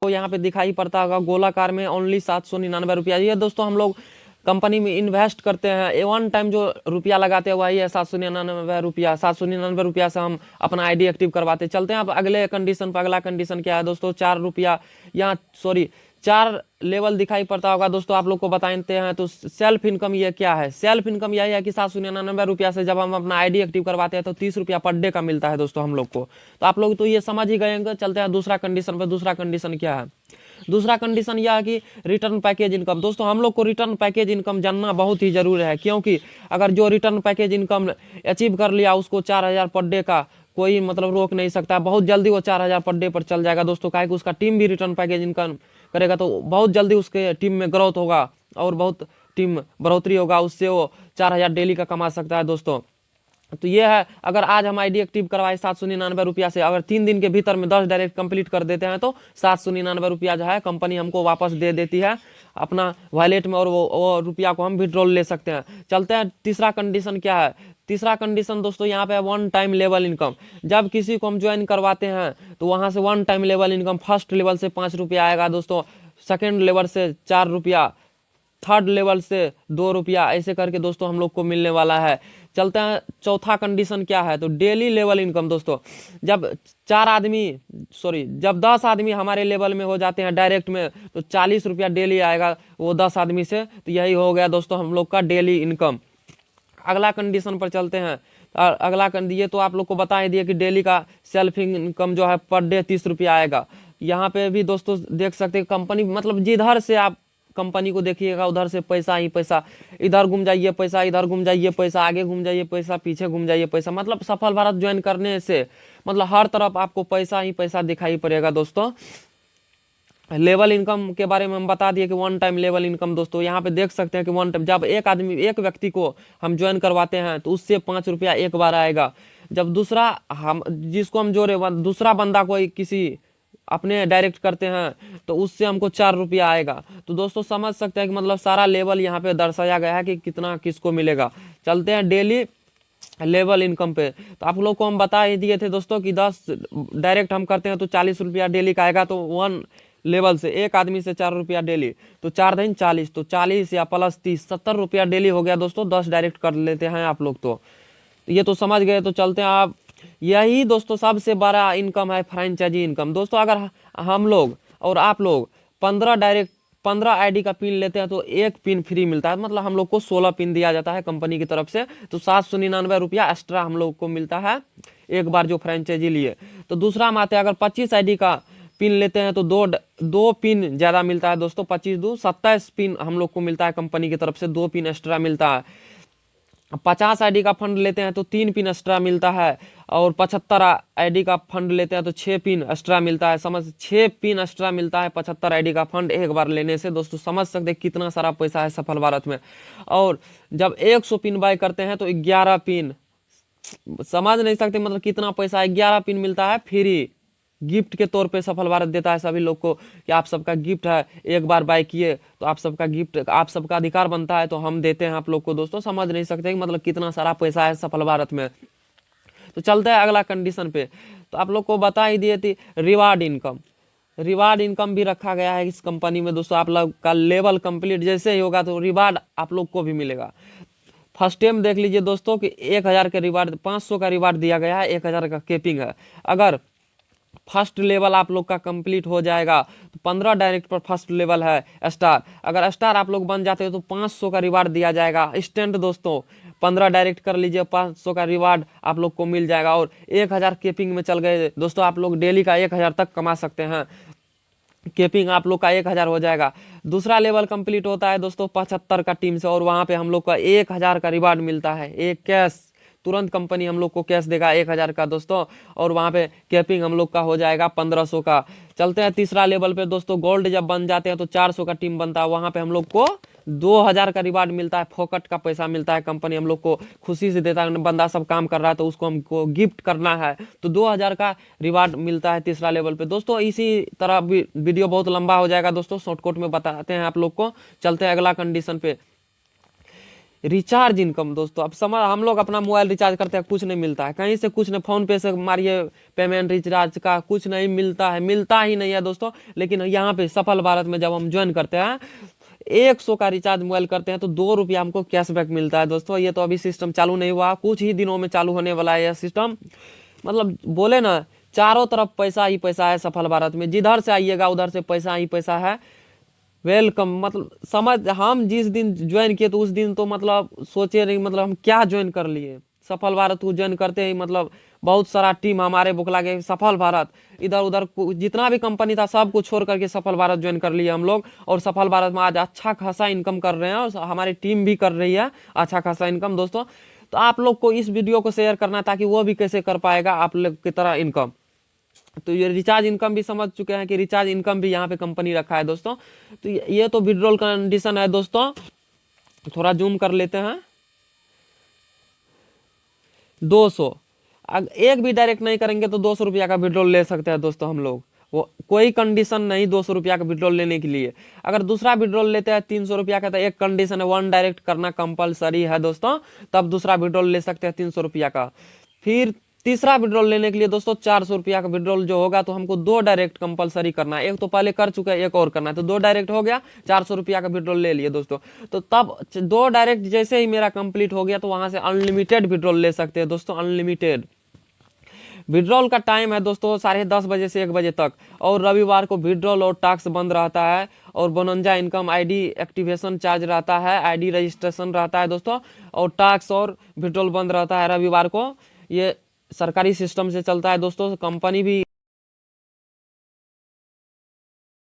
तो यहाँ पे दिखाई पड़ता होगा गोलाकार में ओनली 799 रुपया। ये दोस्तों हम लोग कंपनी में इन्वेस्ट करते हैं, वन टाइम जो रुपया लगाते हैं वही है 799 रुपया। 799 रुपया से हम अपना आईडी एक्टिव करवाते हैं। चलते हैं अब अगले कंडीशन पर। अगला कंडीशन क्या है दोस्तों, 4 रुपया यहाँ सॉरी 4 लेवल दिखाई पड़ता होगा दोस्तों, आप लोग को बताते हैं। तो सेल्फ इनकम ये क्या है, सेल्फ इनकम यही है कि 799 रुपया से जब हम अपना आईडी एक्टिव करवाते हैं तो 30 रुपया पर डे का मिलता है दोस्तों हम लोग को। तो आप लोग तो ये समझ ही गए होंगे। चलते हैं दूसरा कंडीशन पर। दूसरा कंडीशन क्या है, दूसरा कंडीशन यह है कि रिटर्न पैकेज इनकम। दोस्तों हम लोग को रिटर्न पैकेज इनकम जानना बहुत ही जरूरी है, क्योंकि अगर जो रिटर्न पैकेज इनकम अचीव कर लिया उसको 4000 पर डे का कोई मतलब रोक नहीं सकता। बहुत जल्दी वो 4000 पर डे पर चल जाएगा दोस्तों, काहे कि उसका टीम भी रिटर्न पैकेज इनकम करेगा तो बहुत जल्दी उसके टीम में ग्रोथ होगा और बहुत टीम बढ़ोतरी होगा, उससे वो 4000 डेली का कमा सकता है दोस्तों। तो ये है, अगर आज हम आईडी एक्टिव करवाए 799 रुपया से, अगर 3 दिन के भीतर में 10 डायरेक्ट कंप्लीट कर देते हैं तो 799 रुपया जो है कंपनी हमको वापस दे देती है अपना वॉलेट में, और वो रुपया को हम विड्रॉल ले सकते हैं। चलते हैं तीसरा कंडीशन क्या है। तीसरा कंडीशन दोस्तों यहाँ पे वन टाइम लेवल इनकम। जब किसी को हम ज्वाइन करवाते हैं तो वहाँ से one time level income, first level से 5 रुपया आएगा दोस्तों, सेकेंड लेवल से 4 रुपया, थर्ड लेवल से 2 रुपया, ऐसे करके दोस्तों हम लोग को मिलने वाला है। चलते हैं चौथा कंडीशन क्या है, तो डेली लेवल इनकम दोस्तों। जब 10 आदमी हमारे लेवल में हो जाते हैं डायरेक्ट में तो 40 रुपया डेली आएगा वो 10 आदमी से। तो यही हो गया दोस्तों हम लोग का डेली इनकम। अगला कंडीशन पर चलते हैं। अगला ये तो आप लोग को बता ही दिए कि डेली का सेल्फ इनकम जो है पर डे 30 रुपया आएगा। यहाँ पे भी दोस्तों देख सकते हैं कंपनी, मतलब जिधर से आप कंपनी को देखिएगा उधर से पैसा ही पैसा, इधर घूम जाइए पैसा, इधर घूम जाइए पैसा, आगे घूम जाइए पैसा, पीछे घूम जाइए पैसा। मतलब सफल भारत ज्वाइन करने से मतलब हर तरफ आपको पैसा ही पैसा दिखाई पड़ेगा दोस्तों। लेवल इनकम के बारे में हम बता दिए कि वन टाइम लेवल इनकम दोस्तों। यहाँ पे देख सकते हैं कि वन टाइम जब एक व्यक्ति को हम ज्वाइन करवाते हैं तो उससे 5 रुपया एक बार आएगा। जब दूसरा हम जिसको हम जोड़े दूसरा बंदा कोई किसी अपने डायरेक्ट करते हैं तो उससे हमको 4 रुपया आएगा। तो दोस्तों समझ सकते हैं कि मतलब सारा लेवल यहाँ पे दर्शाया गया है कि कितना किसको मिलेगा। चलते हैं डेली लेवल इनकम पे। तो आप लोग को हम बता ही दिए थे दोस्तों कि 10 डायरेक्ट हम करते हैं तो 40 रुपया डेली का आएगा। तो वन लेवल से एक आदमी से 4 रुपया डेली, तो 4 दिन 40, तो 40 या प्लस 30 70 रुपया डेली हो गया दोस्तों। 10 डायरेक्ट कर लेते हैं आप लोग तो ये तो समझ गए। तो चलते हैं आप, यही दोस्तों सबसे बड़ा इनकम है फ्रेंचाइजी इनकम दोस्तों। अगर हम लोग और आप लोग 15 आईडी का पिन लेते हैं तो एक पिन फ्री मिलता है, मतलब हम लोग को 16 पिन दिया जाता है कंपनी की तरफ से। तो 799 रुपया एक्स्ट्रा हम लोग को मिलता है एक बार जो फ्रेंचाइजी लिए। तो दूसरा माते अगर 25 आईडी का पिन लेते हैं तो दो पिन ज़्यादा मिलता है दोस्तों। 25 2 27 पिन हम लोग को मिलता है कंपनी की तरफ से, 2 पिन एक्स्ट्रा मिलता है। 50 आईडी का फंड लेते हैं तो 3 पिन एक्स्ट्रा मिलता है, और 75 आईडी का फंड लेते हैं तो 6 पिन एक्स्ट्रा मिलता है। 6 पिन एक्स्ट्रा मिलता है 75 आईडी का फंड एक बार लेने से दोस्तों। समझ सकते हैं कितना सारा पैसा है सफल भारत में। और जब 100 पिन बाय करते हैं तो 11 पिन, समझ नहीं सकते मतलब कितना पैसा, 11 पिन मिलता है फ्री गिफ्ट के तौर पे सफल भारत देता है सभी लोग को कि आप सबका गिफ्ट है, एक बार बाय किए तो आप सबका गिफ्ट, आप सबका अधिकार बनता है तो हम देते हैं आप लोग को दोस्तों। समझ नहीं सकते कि मतलब कितना सारा पैसा है सफल भारत में। तो चलते हैं अगला कंडीशन पे। तो आप लोग को बता ही दिए थी रिवार्ड इनकम। रिवार्ड इनकम भी रखा गया है इस कंपनी में दोस्तों। आप लोग का लेवल कंप्लीट जैसे ही होगा तो रिवार्ड आप लोग को भी मिलेगा। फर्स्ट टाइम देख लीजिए दोस्तों कि 1000 के रिवार्ड, 500 का रिवार्ड दिया गया है, 1000 का केपिंग है। अगर फर्स्ट लेवल आप लोग का कंप्लीट हो जाएगा तो 15 डायरेक्ट पर फर्स्ट लेवल है स्टार। अगर स्टार आप लोग बन जाते हो तो 500 का रिवार्ड दिया जाएगा इंस्टेंट दोस्तों। 15 डायरेक्ट कर लीजिए, 500 का रिवार्ड आप लोग को मिल जाएगा। और 1000 केपिंग में चल गए दोस्तों, आप लोग डेली का 1000 तक कमा सकते हैं। केपिंग आप लोग का 1000 हो जाएगा। दूसरा लेवल कंप्लीट होता है दोस्तों 75 का टीम से, और वहाँ पे हम लोग का 1000 का रिवार्ड मिलता है, एक कैश तुरंत कंपनी हम लोग को कैश देगा 1000 का दोस्तों। और वहाँ पे कैपिंग हम लोग का हो जाएगा 1500 का। चलते हैं तीसरा लेवल पे दोस्तों। गोल्ड जब बन जाते हैं तो 400 का टीम बनता है, वहाँ पे हम लोग को 2000 का रिवार्ड मिलता है, फोकट का पैसा मिलता है, कंपनी हम लोग को खुशी से देता है। बंदा सब काम कर रहा है तो उसको हमको गिफ्ट करना है तो 2000 का रिवार्ड मिलता है तीसरा लेवल पे दोस्तों। इसी तरह वीडियो बहुत लंबा हो जाएगा दोस्तों, शॉर्टकट में बताते हैं आप लोग को। चलते हैं अगला कंडीशन पे। रिचार्ज इनकम दोस्तों, अब समझ हम लोग अपना मोबाइल रिचार्ज करते हैं, कुछ नहीं मिलता है कहीं से, कुछ नहीं, फोन पे से मारिए पेमेंट रिचार्ज का, कुछ नहीं मिलता है, मिलता ही नहीं है दोस्तों। लेकिन यहाँ पे सफल भारत में जब हम ज्वाइन करते हैं 100 का रिचार्ज मोबाइल करते हैं तो 2 रुपया हमको कैशबैक मिलता है दोस्तों। ये तो अभी सिस्टम चालू नहीं हुआ, कुछ ही दिनों में चालू होने वाला है यह सिस्टम। मतलब बोले ना, चारों तरफ पैसा ही पैसा है सफल भारत में, जिधर से आइएगा उधर से पैसा ही पैसा है। वेलकम, मतलब समझ, हम जिस दिन ज्वाइन किए तो उस दिन तो मतलब सोचे नहीं, मतलब हम क्या ज्वाइन कर लिए। सफल भारत को ज्वाइन करते ही मतलब बहुत सारा टीम हमारे बुकला के सफल भारत, इधर उधर जितना भी कंपनी था सब कुछ छोड़ करके सफल भारत ज्वाइन कर लिए हम लोग। और सफल भारत में आज अच्छा खासा इनकम कर रहे हैं और हमारी टीम भी कर रही है अच्छा खासा इनकम दोस्तों। तो आप लोग को इस वीडियो को शेयर करना ताकि वो भी कैसे कर पाएगा आप लोग की तरह इनकम। तो ये रिचार्ज इनकम भी समझ चुके हैं कि रिचार्ज इनकम भी यहाँ पे कंपनी रखा है दोस्तों। तो ये तो विड्रॉल कंडीशन है दोस्तों, थोड़ा जूम कर लेते हैं। 200, एक भी डायरेक्ट नहीं करेंगे तो 200 रुपया का विड्रॉल ले सकते हैं दोस्तों हम लोग। वो कोई कंडीशन नहीं 200 रुपया का विड्रॉल लेने के लिए। अगर दूसरा विड्रॉल लेते हैं 300 रुपया का तो एक कंडीशन है, 1 डायरेक्ट करना कंपलसरी है दोस्तों, तब दूसरा विड्रॉल ले सकते हैं 300 रुपया का। फिर तीसरा विड्रॉल लेने के लिए दोस्तों 400 रुपया का विड्रॉल जो होगा तो हमको 2 डायरेक्ट कंपलसरी करना है। एक तो पहले कर चुके हैं, एक और करना है, तो 2 डायरेक्ट हो गया, 400 रुपया का विड्रॉल ले लिए दोस्तों। तो तब 2 डायरेक्ट जैसे ही मेरा कंप्लीट हो गया तो वहां से अनलिमिटेड विड्रॉल ले सकते हैं दोस्तों, अनलिमिटेड। विड्रॉल का टाइम है दोस्तों 10:30 बजे से 1 बजे तक, और रविवार को विड्रॉल और टैक्स बंद रहता है, और बोनंजा इनकम आईडी एक्टिवेशन चार्ज रहता है, आईडी रजिस्ट्रेशन रहता है दोस्तों, और टैक्स और विड्रॉल बंद रहता है रविवार को। ये सरकारी सिस्टम से चलता है दोस्तों, कंपनी भी